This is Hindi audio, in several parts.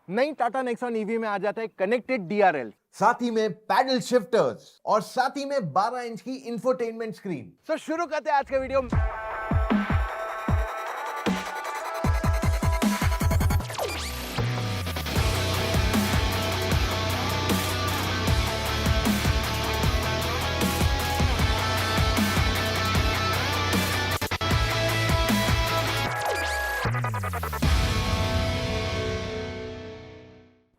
नई टाटा नेक्सॉन ईवी में आ जाता है कनेक्टेड डीआरएल, साथ ही में पैडल शिफ्टर्स और साथ ही में 12 इंच की इंफोटेनमेंट स्क्रीन। तो शुरू करते हैं आज का वीडियो।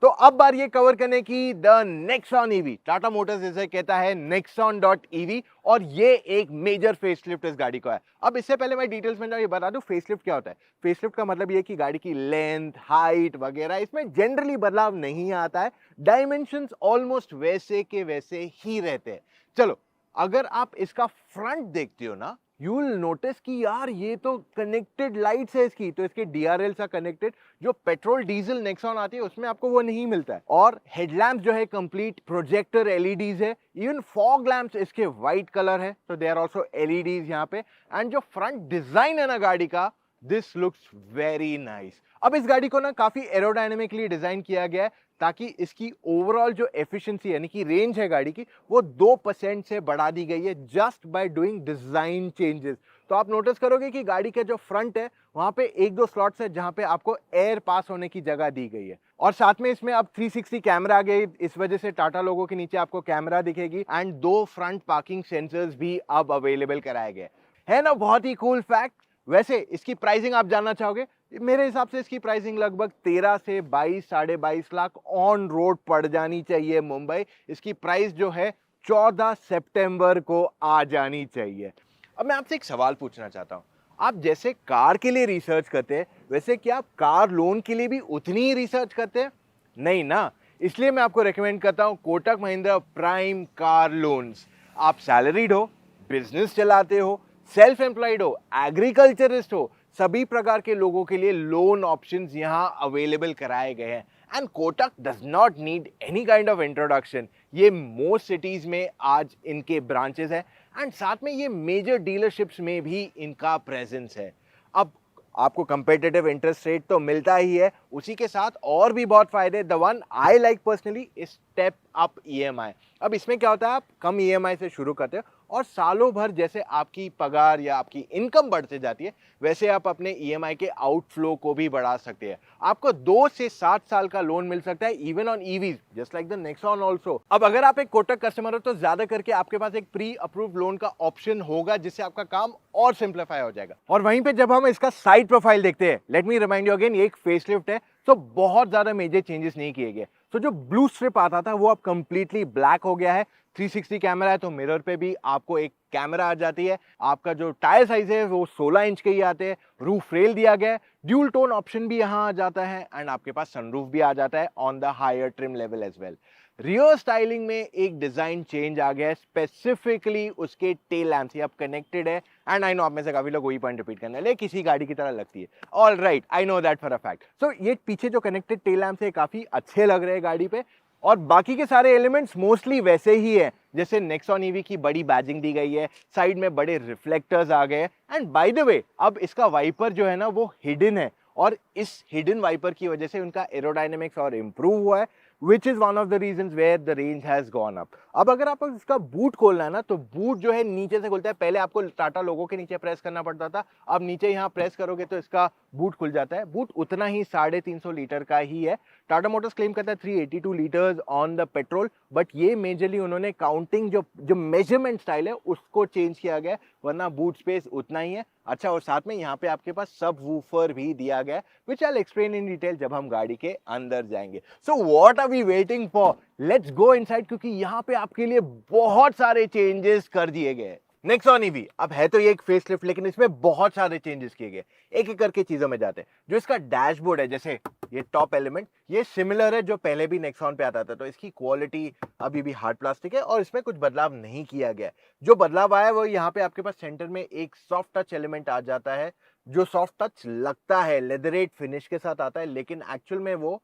तो अब बार ये कवर करने की the Nexon EV. Tata Motors इसे कहता है nexon.ev और ये एक मेजर फेसलिफ्ट इस गाड़ी का है। अब इससे पहले मैं डिटेल्स में ये बता दूं फेसलिफ्ट क्या होता है। फेसलिफ्ट का मतलब ये कि गाड़ी की लेंथ, हाइट वगैरह इसमें जनरली बदलाव नहीं आता है। डायमेंशंस ऑलमोस्ट वैसे के वैसे ही रहते हैं। चलो, अगर आप इसका फ्रंट देखते हो ना, यू विल नोटिस कि यार ये तो कनेक्टेड लाइट्स है इसकी, तो इसके डीआरएल से कनेक्टेड। जो पेट्रोल डीजल नेक्सॉन आती है उसमें आपको वो नहीं मिलता है। और हेडलैम्प जो है कंप्लीट प्रोजेक्टर एलईडीज है। इवन फॉग लैंप्स इसके व्हाइट कलर है, तो दे आर आल्सो एलईडीज यहाँ पे। एंड जो फ्रंट डिजाइन है ना गाड़ी का, दिस लुक्स वेरी नाइस। अब इस गाड़ी को ना काफी एरोडायनेमिकली डिजाइन किया गया है ताकि इसकी ओवरऑल जो एफिशिएंसी यानी कि रेंज है गाड़ी की, वो 2% से बढ़ा दी गई है just by doing design changes. तो आप नोटिस करोगे कि गाड़ी के जो फ्रंट है वहां पे एक दो स्लॉट्स है जहां पे आपको एयर पास होने की जगह दी गई है। और साथ में इसमें अब 360 कैमरा आ गए, इस वजह से टाटा लोगो के नीचे आपको कैमरा दिखेगी। एंड 2 फ्रंट पार्किंग सेंसर्स भी अब अवेलेबल कराए गए है ना। बहुत ही कूल फैक्ट। वैसे इसकी प्राइसिंग आप जानना चाहोगे? मेरे हिसाब से इसकी प्राइसिंग लगभग 13 से 22 साढ़े 22 लाख ऑन रोड पड़ जानी चाहिए मुंबई। इसकी प्राइस जो है 14 सितंबर को आ जानी चाहिए। अब मैं आपसे एक सवाल पूछना चाहता हूं। आप जैसे कार के लिए रिसर्च करते हैं, वैसे क्या आप कार लोन के लिए भी उतनी ही रिसर्च करते हैं? नहीं ना। इसलिए मैं आपको रेकमेंड करता हूं Kotak Mahindra prime car loans. आप सैलरीड हो, बिजनेस चलाते हो, सेल्फ एम्प्लॉयड हो, एग्रीकल्चरिस्ट हो, सभी प्रकार के लोगों के लिए लोन ऑप्शंस यहां अवेलेबल कराए गए हैं। And Kotak does not need any kind of introduction. ये मोस्ट सिटीज में आज इनके ब्रांचेस है एंड साथ में ये मेजर डीलरशिप्स में भी इनका प्रेजेंस है। अब आपको कंपेटिटिव इंटरेस्ट रेट तो मिलता ही है, उसी के साथ और भी बहुत फायदे। The one I like personally is step up EMI. अब इसमें क्या होता है, आप कम ईएमआई से शुरू करते हो और सालों भर जैसे आपकी पगार या आपकी इनकम बढ़ते जाती है, वैसे आप अपने ईएमआई के आउटफ्लो को भी बढ़ा सकते हैं। आपको 2 से 7 साल का लोन मिल सकता है even on EVs just like the Nexon also. अब अगर आप एक कोटक कस्टमर हो तो ज्यादा करके आपके पास एक प्री अप्रूव्ड लोन का ऑप्शन होगा, जिससे आपका काम और सिंप्लीफाई हो जाएगा। और वहीं पे जब हम इसका साइड प्रोफाइल देखते हैं, let me remind you again, ये एक फेसलिफ्ट है, तो बहुत ज्यादा मेजर चेंजेस नहीं किए गए। तो जो ब्लू स्ट्रिप आता था वो अब कंप्लीटली ब्लैक हो गया है। 360 कैमरा है तो मिरर पे भी आपको एक कैमरा आ जाती है। आपका जो टायर साइज है वो 16 इंच के ही आते हैं। रूफ रेल दिया गया है, ड्यूल टोन ऑप्शन भी यहाँ आ जाता है एंड आपके पास सनरूफ भी आ जाता है on the higher trim level as well. Rear styling में एक डिजाइन चेंज आ गया है, स्पेसिफिकली उसके टेल लैंप्स। ये अब कनेक्टेड है एंड आई नो आप में से काफी लोग वही पॉइंट रिपीट करने वाले, किसी गाड़ी की तरह लगती है। All right, I know that for a fact. So ये पीछे जो कनेक्टेड टेल लैंप्स है काफी अच्छे लग रहे हैं गाड़ी पे। और बाकी के सारे एलिमेंट्स मोस्टली वैसे ही है जैसे नेक्सॉन ईवी की बड़ी बैजिंग दी गई है, साइड में बड़े रिफ्लेक्टर्स आ गए। एंड बाय द वे, अब इसका वाइपर जो है ना वो हिडन है और इस हिडन वाइपर की वजह से उनका एरोडायनेमिक्स और इंप्रूव हुआ है, which is one of the reasons where the range has gone up। अब अगर आपको इसका बूट खोलना है ना, तो बूट जो है नीचे से खुलता है। पहले आपको टाटा लोगो के नीचे प्रेस करना पड़ता था, अब नीचे यहाँ प्रेस करोगे तो इसका बूट खुल जाता है। बूट उतना ही 350 लीटर का ही है। टाटा मोटर्स क्लेम करता है 382 litres on the petrol, but ये मेजरली उन्होंने काउंटिंग जो मेजरमेंट स्टाइल है उसको चेंज किया गया, वरना बूट स्पेस उतना ही है। अच्छा, और साथ में यहाँ पे आपके पास सब वूफर भी दिया गया है, which I'll explain in detail जब हम गाड़ी के अंदर जाएंगे। So what are we waiting for? Let's go inside, क्योंकि यहाँ पे आपके लिए बहुत सारे चेंजेस कर दिए गए। नेक्सॉन ईवी अब है तो ये एक फेसलिफ्ट, लेकिन इसमें बहुत सारे चेंजेस किए गए। एक एक करके चीजों में जाते हैं। जो इसका डैशबोर्ड है, जैसे ये टॉप एलिमेंट, ये सिमिलर है जो पहले भी नेक्सॉन पे आता था, तो इसकी क्वालिटी अभी भी हार्ड प्लास्टिक है और इसमें कुछ बदलाव नहीं किया गया है। जो बदलाव आया है वो यहाँ पे आपके पास सेंटर में एक सॉफ्ट टच एलिमेंट आ जाता है, जो सॉफ्ट टच लगता है लेदरेट फिनिश के साथ आता है, लेकिन एक्चुअल में वो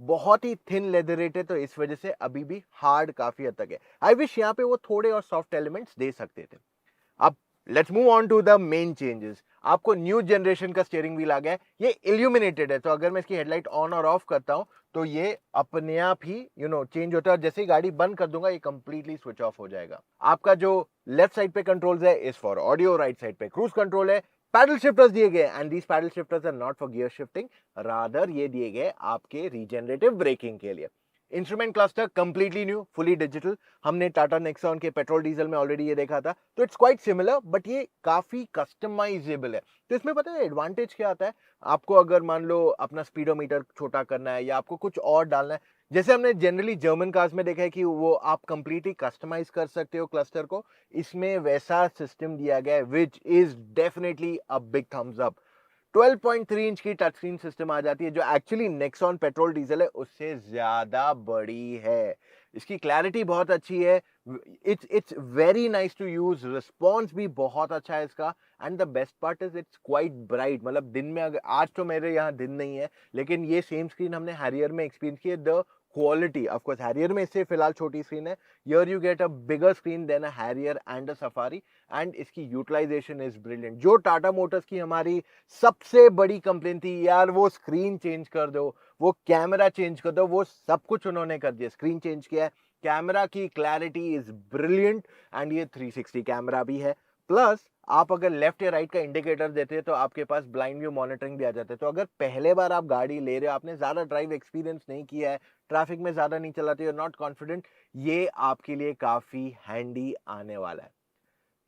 बहुत ही थिन लेदरेट है, तो इस वजह से अभी भी हार्ड काफी हद तक है। आई विश यहाँ पे वो थोड़े और सॉफ्ट एलिमेंट्स दे सकते थे। अब let's move on to the main changes. आपको न्यू जनरेशन का स्टीयरिंग व्हील आ गया है, ये इल्यूमिनेटेड है, तो अगर मैं इसकी हेडलाइट ऑन और ऑफ करता हूं तो ये अपने आप ही चेंज होता है, और जैसे ही गाड़ी बंद कर दूंगा ये कंप्लीटली स्विच ऑफ हो जाएगा। आपका जो लेफ्ट साइड पे कंट्रोल्स है is for audio, right side पे क्रूज कंट्रोल है। पैडल शिफ्टर्स दिए गए and these paddle shifters are not for gear shifting, rather ये दिए गए आपके रीजनरेटिव ब्रेकिंग के लिए। Instrument cluster completely new, fully digital. हमने टाटा नेक्सॉन के पेट्रोल डीजल में ऑलरेडी ये देखा था, तो इट्स क्वाइट सिमिलर, बट ये काफी कस्टमाइजेबल है। तो इसमें पता है एडवांटेज क्या आता है, आपको अगर मान लो अपना स्पीडोमीटर छोटा करना है या आपको कुछ और डालना है, जैसे हमने जनरली जर्मन कार्स में देखा है कि वो आप कंप्लीटली कस्टमाइज कर सकते हो क्लस्टर को, इसमें वैसा सिस्टम दिया गया है which is definitely a big thumbs up. 12.3 inch की टच स्क्रीन सिस्टम आ जाती है, जो एक्चुअली नेक्सॉन पेट्रोल डीजल है उससे ज्यादा बड़ी है। इसकी क्लैरिटी बहुत अच्छी है, it's very nice to use, response भी बहुत अच्छा है इसका, and the best part is it's quite bright. मतलब दिन में, अगर आज तो मेरे यहाँ दिन नहीं है, लेकिन ये सेम स्क्रीन हमने हैरियर में एक्सपीरियंस की है। The quality, of course Harrier में इससे फिलहाल छोटी स्क्रीन है, here you get a bigger screen than a Harrier and a Safari, एंड इसकी यूटिलाइजेशन इज ब्रिलियंट। जो टाटा मोटर्स की हमारी सबसे बड़ी कंप्लेन थी, यार वो स्क्रीन चेंज कर दो, वो कैमरा चेंज कर दो, वो सब कुछ उन्होंने कर दिया। स्क्रीन चेंज किया है, कैमरा की क्लैरिटी इज ब्रिलियंट, एंड ये 360 कैमरा भी है। प्लस आप अगर लेफ्ट या राइट का इंडिकेटर देते हैं तो आपके पास ब्लाइंड व्यू मॉनिटरिंग भी आ जाता है। तो अगर पहले बार आप गाड़ी ले रहे हो, आपने ज्यादा ड्राइव एक्सपीरियंस नहीं किया है, ट्रैफिक में ज्यादा नहीं चलाते हो, नॉट कॉन्फिडेंट, ये आपके लिए काफी हैंडी आने वाला है।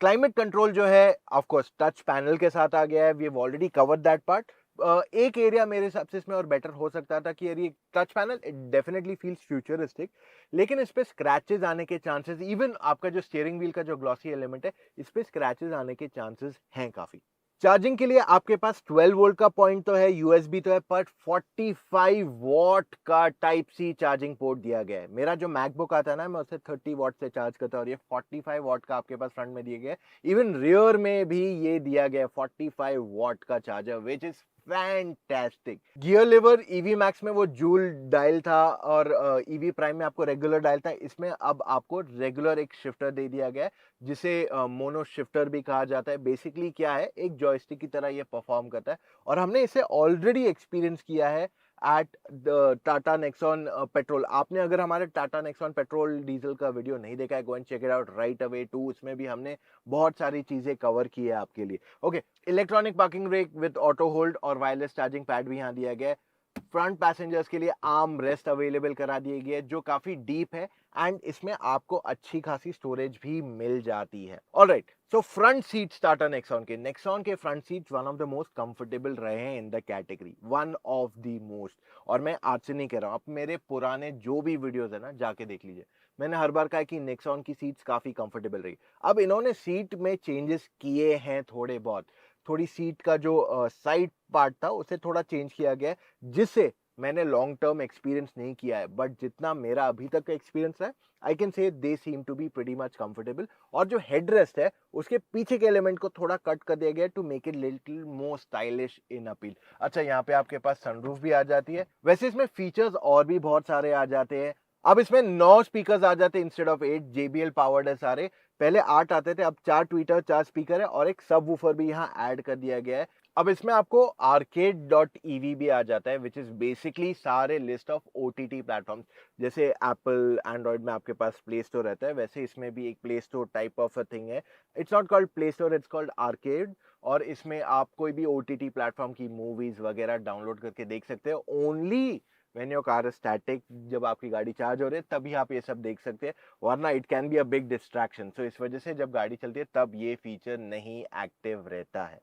क्लाइमेट कंट्रोल जो है ऑफ कोर्स टच पैनल के साथ आ गया है, we have already covered that part. एक एरिया मेरे हिसाब से इसमें और बेटर हो सकता था कि यार ये touch panel it definitely feels futuristic, लेकिन इस पे स्क्रैचेस आने के चांसेस, इवन आपका जो स्टीयरिंग व्हील का जो ग्लॉसी एलिमेंट है इस पे स्क्रैचेस आने के चांसेस हैं काफी। चार्जिंग के लिए आपके पास 12 वोल्ट का पॉइंट तो है, यूएसबी तो है, पर 45 वॉट का टाइप सी चार्जिंग पोर्ट दिया गया है। मेरा जो मैकबुक आता है ना, मैं उसे 30 वॉट से चार्ज करता हूँ, और ये 45 वॉट का आपके पास फ्रंट में दिए गए। इवन रियर में भी ये दिया गया है 45 वॉट का charger, which is fantastic. Gear liver EV max में वो जूल डायल था, और ईवी प्राइम में आपको रेगुलर डायल था, इसमें अब आपको रेगुलर एक शिफ्टर दे दिया गया है, जिसे मोनो शिफ्टर भी कहा जाता है। बेसिकली क्या है, एक जॉयस्टिक की तरह ये परफॉर्म करता है, और हमने इसे ऑलरेडी एक्सपीरियंस किया है at the Tata Nexon petrol. आपने अगर हमारे टाटा नेक्सॉन पेट्रोल डीजल का वीडियो नहीं देखा है, go and check it out right away too, उसमें भी हमने बहुत सारी चीजें कवर की है आपके लिए। Okay, electronic parking brake with auto hold और वायरलेस चार्जिंग पैड भी यहाँ दिया गया है। फ्रंट पैसेंजर्स के लिए आर्म रेस्ट अवेलेबल करा दिए गए, जो काफी डीप है, एंड इसमें आपको अच्छी खासी स्टोरेज भी मिल जाती है। Alright, so front seats Tata Nexon के front seats one of the most comfortable रहे हैं in the category, one of the most. और मैं आज से नहीं कह रहा हूं, आप मेरे पुराने जो भी वीडियोस है ना जाके देख लीजिए, मैंने हर बार कहा कि नेक्सॉन की सीट्स काफी कंफर्टेबल रही। अब इन्होंने सीट में चेंजेस किए हैं थोड़े बहुत, थोड़ी सीट का जो साइड पार्ट था उसे थोड़ा चेंज किया गया है, जिससे मैंने लॉन्ग टर्म एक्सपीरियंस नहीं किया है, बट जितना मेरा अभी तक का एक्सपीरियंस है, I can say they seem to be pretty much comfortable. और जो हेडरेस्ट है उसके पीछे के एलिमेंट को थोड़ा कट कर दिया गया to make it little more stylish in appeal. अच्छा, यहाँ पे आपके पास सनरूफ भी आ जाती है। वैसे इसमें फीचर्स और भी बहुत सारे आ जाते हैं। अब इसमें 9 स्पीकर्स आ जाते हैं इंस्टेड ऑफ 8, JBL पावर्ड है सारे। पहले 8 आते थे, अब 4 ट्विटर, 4 स्पीकर है, और एक सब वूफर भी यहाँ ऐड कर दिया गया है। अब इसमें आपको arcade.ev भी आ जाता है, विच इज बेसिकली सारे लिस्ट ऑफ OTT प्लेटफॉर्म्स। जैसे एप्पल एंड्रॉइड में आपके पास प्ले स्टोर रहता है, वैसे इसमें भी एक Play Store type of a thing है। It's not called Play Store, it's called arcade, और इसमें आप कोई भी OTT प्लेटफॉर्म की मूवीज वगैरह डाउनलोड करके देख सकते हो। Only when your car is static, जब आपकी गाड़ी चार्ज हो रही है तभी आप ये सब देख सकते हैं, वरना it can be a big distraction. So इस वजह से जब गाड़ी चलती है तब ये फीचर नहीं एक्टिव रहता है।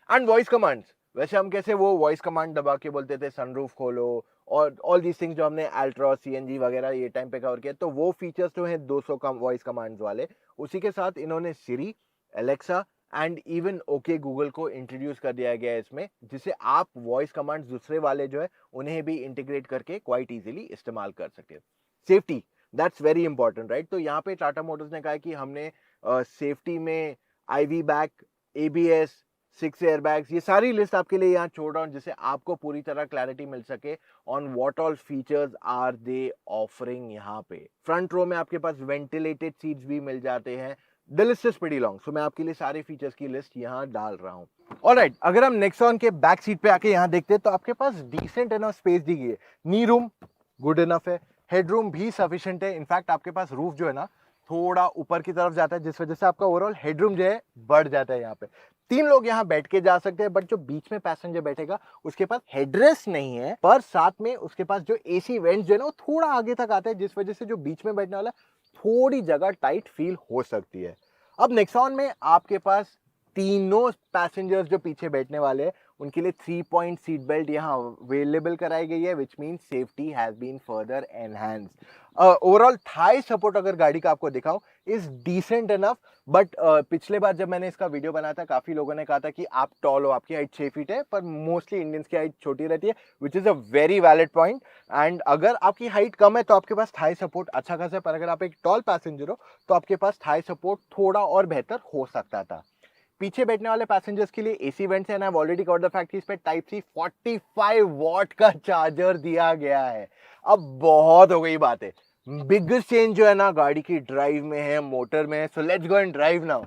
एंड वॉइस कमांड्स, वैसे हम कैसे वो वॉइस कमांड दबा के बोलते थे सनरूफ खोलो और ऑल दीज थिंग्स, जो हमने अल्ट्रा CNG वगैरह ये टाइम पे कवर किया, तो वो फीचर्स जो हैं 200 कम वॉइस कमांड्स वाले, उसी के साथ इन्होंने Siri, Alexa and even okay Google को इंट्रोड्यूस कर दिया गया है इसमें, जिससे आप वॉइस कमांड्स दूसरे वाले जो है उन्हें भी इंटीग्रेट करके क्वाइट इजीली इस्तेमाल कर सकते हो। Safety, that's very important right. तो यहाँ पे टाटा मोटर्स ने कहा है कि हमने सेफ्टी में IV बैग, ABS, 6 एयरबैग्स, ये सारी लिस्ट आपके लिए यहाँ छोड़ रहा हूँ, जिससे आपको पूरी तरह क्लैरिटी मिल सके on what all features are they offering. यहाँ पे फ्रंट रो में आपके पास वेंटिलेटेड सीट्स भी मिल जाते हैं, the list is pretty long, so मैं आपके लिए सारे फीचर्स की लिस्ट यहाँ डाल रहा हूँ। ऑलराइट, अगर हम नेक्सॉन के बैक सीट पे आके यहाँ देखते हैं तो आपके पास डिसेंट इनफ स्पेस दी गई है। नी रूम गुड इनफ है, हेडरूम भी सफिशिएंट है। इनफैक्ट आपके पास रूफ जो है ना थोड़ा ऊपर की तरफ जाता है, जिस वजह से आपका ओवरऑल हेडरूम जो है बढ़ जाता है। यहाँ पे 3 लोग यहाँ बैठ के जा सकते हैं, बट जो बीच में पैसेंजर बैठेगा उसके पास हेडरेस्ट नहीं है, पर साथ में उसके पास जो एसी वेंट जो है ना वो थोड़ा आगे तक आता है, जिस वजह से जो बीच में बैठने वाला थोड़ी जगह टाइट फील हो सकती है। अब नेक्सॉन में आपके पास तीनों पैसेंजर्स जो पीछे बैठने वाले हैं उनके लिए 3 पॉइंट सीट बेल्ट यहाँ अवेलेबल कराई गई है, which mean safety has been further enhanced. Overall thigh support अगर गाड़ी का आपको दिखाऊं इज डिसेंट इनफ, बट पिछले बार जब मैंने इसका वीडियो बनाया था काफी लोगों ने कहा था कि आप टॉल हो, आपकी हाइट 6 फीट है, पर मोस्टली इंडियंस की हाइट छोटी रहती है, which is a very valid point. And अगर आपकी हाइट कम है तो आपके पास थाई सपोर्ट अच्छा खासा है, पर अगर आप एक टॉल पैसेंजर हो तो आपके पास थाई सपोर्ट थोड़ा और बेहतर हो सकता था। पीछे बैठने वाले पैसेंजर्स के लिए AC vents and I have already covered the fact कि इस पे टाइप सी 45 वॉट का चार्जर दिया गया है। अब बहुत हो गई बातें, बिगेस्ट चेंज जो है ना गाड़ी की ड्राइव में है, मोटर में है, so let's go and drive now.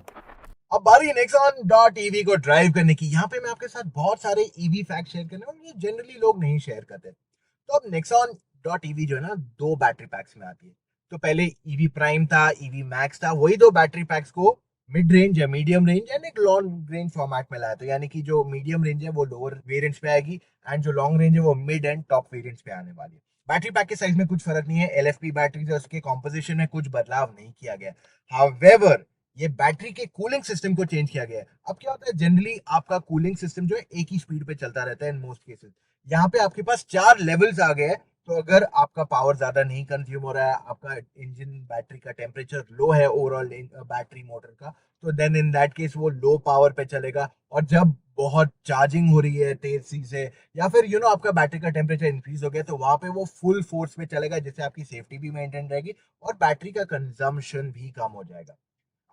अब बारी Nexon.ev को ड्राइव करने की। यहाँ पे मैं आपके साथ बहुत सारे ईवी फैक्ट शेयर करने वाला हूँ, ये जनरली लोग नहीं शेयर करते। तो अब Nexon.ev जो है ना 2 बैटरी पैक्स में आती है। तो पहले ईवी प्राइम था, ईवी मैक्स था, वही 2 बैटरी पैक्स को मिड रेंज या मीडियम रेंज एंड एक लॉन्ग रेंज फॉर्मेट में लाया। तो यानी कि जो मीडियम रेंज है वो लोअर वेरिएंट्स पे आएगी एंड जो लॉन्ग रेंज है वो मिड एंड टॉप वेरिएंट्स पे आने वाली है। बैटरी पैक के साइज में कुछ फर्क नहीं है, एलएफपी बैटरी से उसके कॉम्पोजिशन में कुछ बदलाव नहीं किया गया। हाउएवर ये बैटरी के कूलिंग सिस्टम को चेंज किया गया है। अब क्या होता है, जनरली आपका कूलिंग सिस्टम जो है एक ही स्पीड पे चलता रहता है इन मोस्ट केसेस। यहाँ पे आपके पास 4 लेवल्स आ गए हैं। तो अगर आपका पावर ज्यादा नहीं कंज्यूम हो रहा है, आपका इंजन बैटरी का टेम्परेचर लो है ओवरऑल बैटरी मोटर का, तो देन इन दैट केस वो लो पावर पे चलेगा। और जब बहुत चार्जिंग हो रही है तेज सी से, या फिर आपका बैटरी का टेम्परेचर इंक्रीज हो गया, तो वहां पे वो फुल फोर्स पे चलेगा, जिससे आपकी सेफ्टी भी मेंटेन रहेगी और बैटरी का कंजम्पशन भी कम हो जाएगा।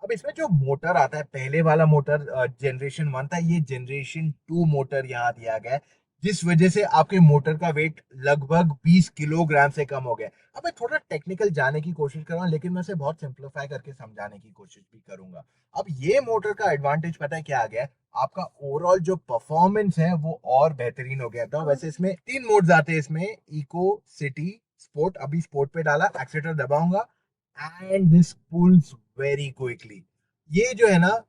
अब इसमें जो मोटर आता है, पहले वाला मोटर जनरेशन 1 था, ये जनरेशन 2 मोटर यहाँ दिया गया है, जिस वजह से आपके मोटर का वेट लगभग 20 किलोग्राम से कम हो गया। अब मैं थोड़ा टेक्निकल जाने की कोशिश कर रहा हूँ, लेकिन मैं इसे बहुत सिंप्लीफाई करके समझाने की कोशिश भी करूंगा। अब ये मोटर का एडवांटेज पता है क्या आ गया है, आपका ओवरऑल जो परफॉर्मेंस है वो और बेहतरीन हो गया था। वैसे इसमें 3 मोड्स आते हैं, इसमें इको, सिटी, स्पोर्ट। अभी स्पोर्ट पे डाला, एक्सीलेटर दबाऊंगा and this pulls very quickly. ये जो है ना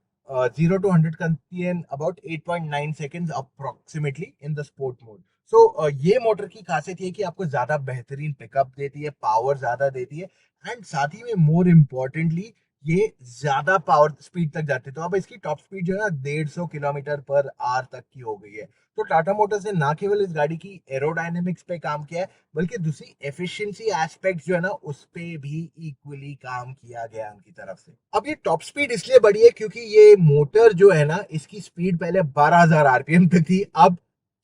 0 to 100 करती है about 8.9 seconds approximately in the sport mode. So ये मोटर की खासियत ये कि आपको ज्यादा बेहतरीन पिकअप देती है, पावर ज्यादा देती है एंड साथ ही में मोर इम्पोर्टेंटली ये ज्यादा पावर स्पीड तक जाती है। तो अब इसकी टॉप स्पीड जो है ना 150 किलोमीटर पर आवर तक की हो गई है। तो टाटा मोटर्स ने ना केवल इस गाड़ी की एरोडायनेमिक्स पे काम किया है, बल्कि दूसरी एफिशिएंसी एस्पेक्ट जो है ना उस पे भी इक्वली काम किया गया उनकी तरफ से। अब ये टॉप स्पीड इसलिए बढ़ी है क्योंकि ये मोटर जो है ना इसकी स्पीड पहले 12,000 आरपीएम तक थी, अब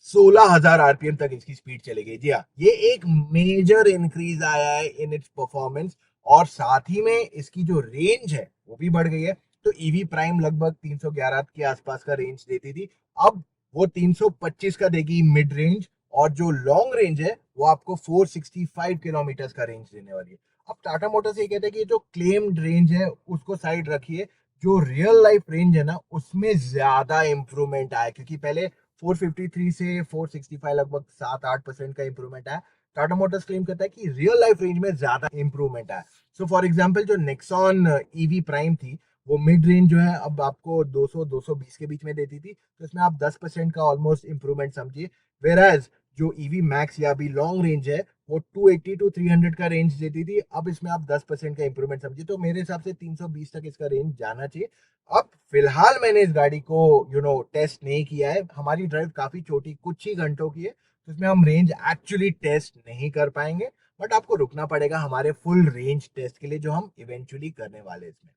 16,000 आरपीएम तक इसकी स्पीड चली गई। जी हाँ, ये एक मेजर इंक्रीज आया है इन इट्स परफॉर्मेंस। और साथ ही में इसकी जो रेंज है वो भी बढ़ गई है। तो ईवी प्राइम लगभग 311 के आसपास का रेंज देती थी, अब वो 325 का देगी मिड रेंज, और जो लॉन्ग रेंज है वो आपको 465 किलोमीटर का रेंज देने वाली है। अब टाटा मोटर्स ये कहते हैं कि जो क्लेम्ड रेंज है उसको साइड रखिए, जो रियल लाइफ रेंज है ना उसमें ज्यादा इंप्रूवमेंट आया, क्योंकि पहले 453 से 465 लगभग 7-8% का इंप्रूवमेंट आया। टाटा मोटर्स क्लेम करता है कि रियल लाइफ रेंज में ज्यादा इंप्रूवमेंट आया। सो फॉर एग्जांपल जो नेक्सॉन ईवी प्राइम थी वो मिड रेंज जो है अब आपको 200-220 के बीच में देती थी, तो इसमें आप 10% का ऑलमोस्ट इंप्रूवमेंट समझिए। वेराज जो ईवी मैक्स या अभी लॉन्ग रेंज है वो 280 to 300 का रेंज देती थी, अब इसमें आप 10% का इंप्रूवमेंट समझिए। तो मेरे हिसाब से 320 तक इसका रेंज जाना चाहिए। अब फिलहाल मैंने इस गाड़ी को टेस्ट नहीं किया है, हमारी ड्राइव काफी छोटी कुछ ही घंटों की है, तो इसमें हम रेंज एक्चुअली टेस्ट नहीं कर पाएंगे, बट आपको रुकना पड़ेगा हमारे फुल रेंज टेस्ट के लिए जो हम इवेंचुअली करने वाले हैं इसमें।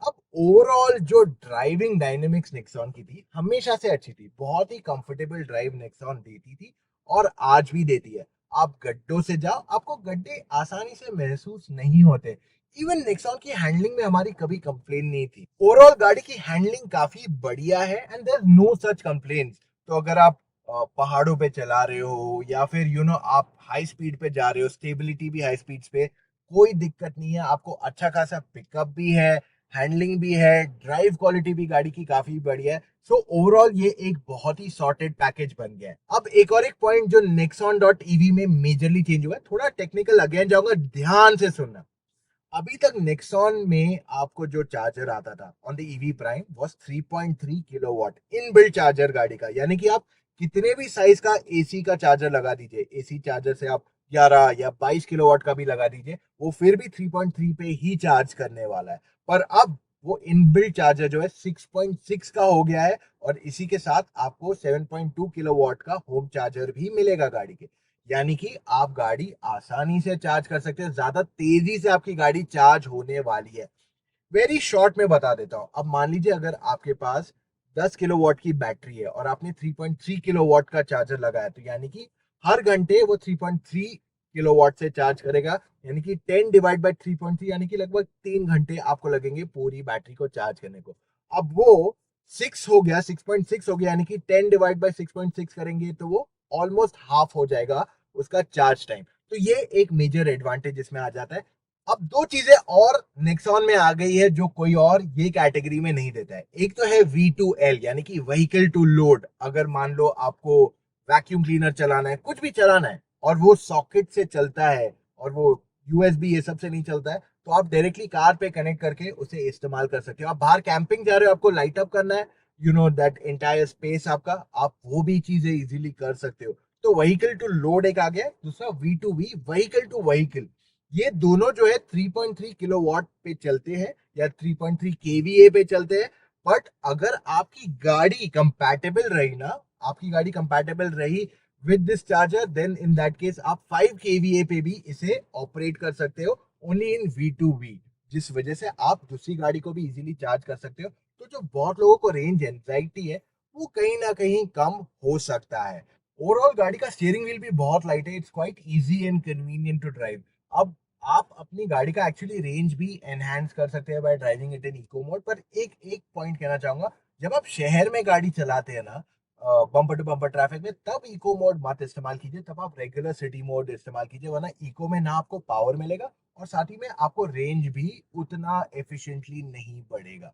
अब ओवरऑल जो ड्राइविंग डायनेमिक्स नेक्सॉन की थी हमेशा से अच्छी थी, बहुत ही कंफर्टेबल ड्राइव नेक्सॉन देती थी और आज भी देती है। आप गड्ढों से जाओ, आपको गड्ढे आसानी से महसूस नहीं होते। इवन नेक्सॉन की हैंडलिंग में हमारी कभी कंप्लेन नहीं थी। ओवरऑल गाड़ी की हैंडलिंग काफी बढ़िया है and there is no such complaints. तो अगर आप पहाड़ों पे चला रहे हो या फिर आप हाई स्पीड पे जा रहे हो, स्टेबिलिटी भी हाई स्पीड्स पे, कोई दिक्कत नहीं है। आपको अच्छा खासा पिकअप भी है हैंडलिंग भी है, ड्राइव क्वालिटी भी गाड़ी की काफी बढ़िया है। सो ओवरऑल ये एक बहुत ही सॉर्टेड पैकेज बन गया है। अब एक और एक पॉइंट जो नेक्सॉन डॉट ईवी में मेजरली चेंज हुआ है, थोड़ा टेक्निकल अगेन जाऊंगा, ध्यान से सुनना। अभी तक नेक्सॉन में आपको जो चार्जर आता था on the EV prime was 3.3 kilowatt inbuilt charger गाड़ी का, यानी कि आप कितने भी साइज का एसी का चार्जर लगा दीजिए, एसी चार्जर से आप 11 या 22 किलोवाट का भी लगा दीजिए, वो फिर भी 3.3 पे ही चार्ज करने वाला है। पर अब वो इनबिल्ट चार्जर जो है 6.6 का हो गया है, और इसी के साथ आपको 7.2 किलोवाट का होम चार्जर भी मिलेगा गाड़ी के, यानी कि आप गाड़ी आसानी से चार्ज कर सकते हैं, ज्यादा तेजी से आपकी गाड़ी चार्ज होने वाली है। वेरी शॉर्ट में बता देता हूं। अब मान लीजिए अगर आपके पास 10 किलोवाट की बैटरी है और आपने 3.3 किलोवाट का चार्जर लगाया, तो यानी कि हर घंटे वो 3.3 किलोवाट से चार्ज करेगा, यानी कि 10 डिवाइड बाय 3.3 यानी कि लगभग 3 घंटे आपको लगेंगे पूरी बैटरी को चार्ज करने को। अब वो 6 हो गया, 6.6 हो गया, यानी कि 10 डिवाइड बाय 6.6 करेंगे तो वो ऑलमोस्ट हाफ हो जाएगा उसका चार्ज टाइम। तो ये एक मेजर एडवांटेज इसमें आ जाता है। अब दो चीजें और नेक्सॉन में आ गई है जो कोई और ये कैटेगरी में नहीं देता है। एक तो है V2L, यानी कि व्हीकल टू लोड। अगर मान लो आपको वैक्यूम क्लीनर चलाना है, कुछ भी चलाना है, और वो सॉकेट से चलता है और वो USB ये सब से नहीं चलता है, तो आप डायरेक्टली कार पे कनेक्ट करके उसे इस्तेमाल कर सकते हो। आप बाहर कैंपिंग जा रहे हो, आपको लाइट अप करना है, you know that entire space आपका, आप वो भी चीजें इजीली कर सकते हो। तो व्हीकल टू लोड एक आ गया, दूसरा V2V, व्हीकल टू व्हीकल। ये दोनों जो है 3.3 किलोवाट पे चलते हैं या 3.3 केवीए पे चलते हैं। बट अगर आपकी गाड़ी कंपैटिबल रही ना, आपकी गाड़ी कंपैटिबल रही with this charger, then in that case आप 5 केवीए पे भी इसे ऑपरेट कर सकते हो, ओनली इन V2V, जिस वजह से आप दूसरी गाड़ी को भी इजीली चार्ज कर सकते हो। तो जो बहुत लोगों को रेंज एंजाइटी है, वो कहीं ना कहीं कम हो सकता है। ओवरऑल गाड़ी का स्टीयरिंग व्हील भी बहुत लाइट है, it's quite easy and convenient to drive. अब आप अपनी गाड़ी का एक्चुअली रेंज भी एनहांस कर सकते हैं by driving it in eco mode. पर एक एक पॉइंट कहना चाहूंगा, जब आप शहर में गाड़ी चलाते हैं ना, बम्पर टू बम्पर ट्रैफिक में, तब इको मोड मत इस्तेमाल कीजिए, तब आप रेगुलर सिटी मोड इस्तेमाल कीजिए, वरना इको में ना आपको पावर मिलेगा और साथ ही में आपको रेंज भी उतना एफिशिएंटली नहीं बढ़ेगा।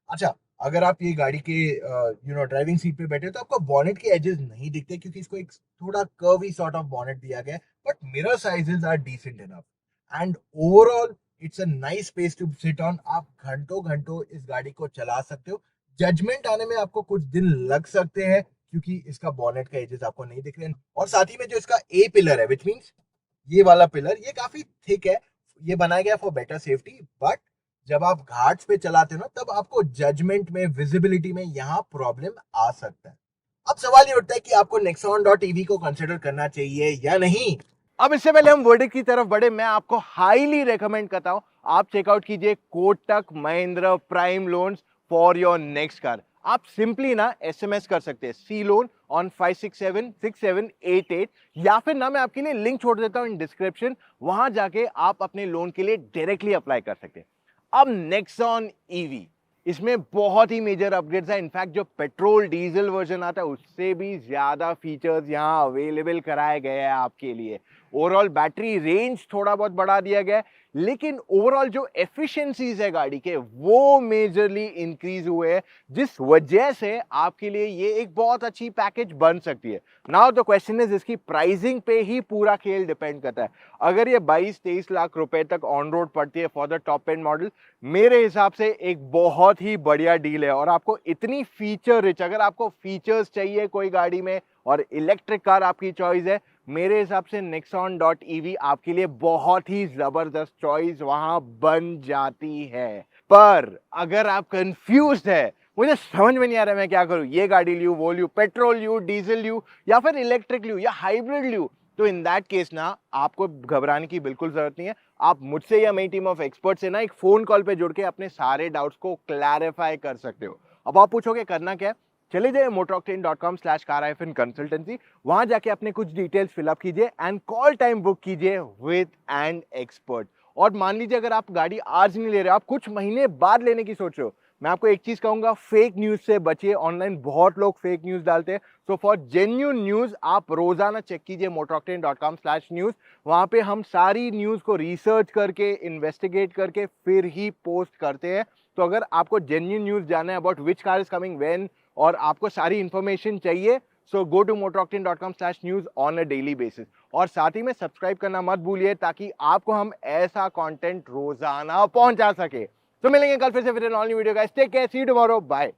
अच्छा, अगर आप ये गाड़ी के ड्राइविंग सीट पे बैठे हो, तो आपको बॉनेट के एजेस नहीं दिखते क्योंकि इसको एक थोड़ा कर्वी सॉर्ट ऑफ बॉनेट दिया गया है, but mirror sizes are decent enough and overall it's a nice space to sit on. आप घंटों घंटों इस गाड़ी को चला सकते हो। जजमेंट आने में आपको कुछ दिन लग सकते हैं क्योंकि इसका बॉनेट का एजेस आपको नहीं दिख रहे हैं, और साथ ही में जो इसका ए पिलर है, विच मीन्स ये वाला पिलर, ये काफी थिक है, ये बनाया गया फॉर बेटर सेफ्टी। बट जब आप घाट्स पे चलाते हो ना, तब आपको जजमेंट में, विजिबिलिटी में यहाँ प्रॉब्लम आ सकता है। अब सवाल ये उठता है कि आपको नेक्सॉन डॉट ईवी को कंसिडर करना चाहिए या नहीं। अब इससे पहले हम वर्डिक्ट की तरफ बढ़े, मैं आपको हाईली रेकमेंड करता हूं आप चेकआउट कीजिए Kotak Mahindra prime loans for your next car. आप सिंपली ना एसएमएस कर सकते हैं सी लोन ऑन 5676788, या फिर ना मैं आपके लिए लिंक छोड़ देता हूं इन डिस्क्रिप्शन, वहां जाके आप अपने लोन के लिए डायरेक्टली अप्लाई कर सकते हैं। अब नेक्सॉन ईवी, इसमें बहुत ही मेजर अपग्रेड्स है। इनफैक्ट जो पेट्रोल डीजल वर्जन आता है उससे भी ज्यादा फीचर्स यहाँ अवेलेबल कराए गए हैं आपके लिए। ओवरऑल बैटरी रेंज थोड़ा बहुत बढ़ा दिया गया है, लेकिन ओवरऑल जो एफिशिएंसीज है गाड़ी के वो मेजरली इंक्रीज हुए हैं, जिस वजह से आपके लिए ये एक बहुत अच्छी पैकेज बन सकती है। नाउ द क्वेश्चन इज, इसकी प्राइसिंग पे ही पूरा खेल डिपेंड करता है। अगर ये 22-23 लाख रुपए तक ऑन रोड पड़ती है for the top and model, मेरे हिसाब से एक बहुत ही बढ़िया डील है। और आपको इतनी फीचर रिच, अगर आपको फीचर्स चाहिए कोई गाड़ी में और इलेक्ट्रिक कार आपकी चॉइस है, मेरे हिसाब से नेक्सॉन डॉट ईवी आपके लिए बहुत ही जबरदस्त चॉइस वहां बन जाती है। पर अगर आप कंफ्यूज है, मुझे समझ में नहीं आ रहा मैं क्या करूं, ये गाड़ी लूं, वो लूं, पेट्रोल लूं, डीजल लूं, या फिर इलेक्ट्रिक लूं, या हाइब्रिड लूं, तो इन दैट केस ना आपको घबराने की बिल्कुल जरूरत नहीं है। आप मुझसे या मेरी टीम ऑफ एक्सपर्ट से ना एक फोन कॉल पे जुड़ के अपने सारे डाउट्स को क्लैरिफाई कर सकते हो। अब आप पूछोगे करना क्या है, चले जाइए motoroctane.com/car-consultancy, वहां जाके अपने कुछ डिटेल्स फिलअप कीजिए एंड कॉल टाइम बुक कीजिए विद एन एक्सपर्ट। और मान लीजिए अगर आप गाड़ी आज नहीं ले रहे हो, आप कुछ महीने बाद लेने की सोच रहे हो, मैं आपको एक चीज कहूंगा, फेक न्यूज से बचिए। ऑनलाइन बहुत लोग फेक न्यूज डालते हैं। सो फॉर जेन्यून न्यूज आप रोजाना चेक कीजिए motoroctane.com/news। वहां पे हम सारी न्यूज को रिसर्च करके, इन्वेस्टिगेट करके फिर ही पोस्ट करते हैं। तो अगर आपको जेन्यून न्यूज जानना है about which car is coming when, और आपको सारी इंफॉर्मेशन चाहिए, so go to motoroctane.com/news on a daily basis. और साथ ही में सब्सक्राइब करना मत भूलिए, ताकि आपको हम ऐसा कंटेंट रोजाना पहुंचा सके। तो मिलेंगे कल फिर से all new video guys. Take care, see you tomorrow, bye.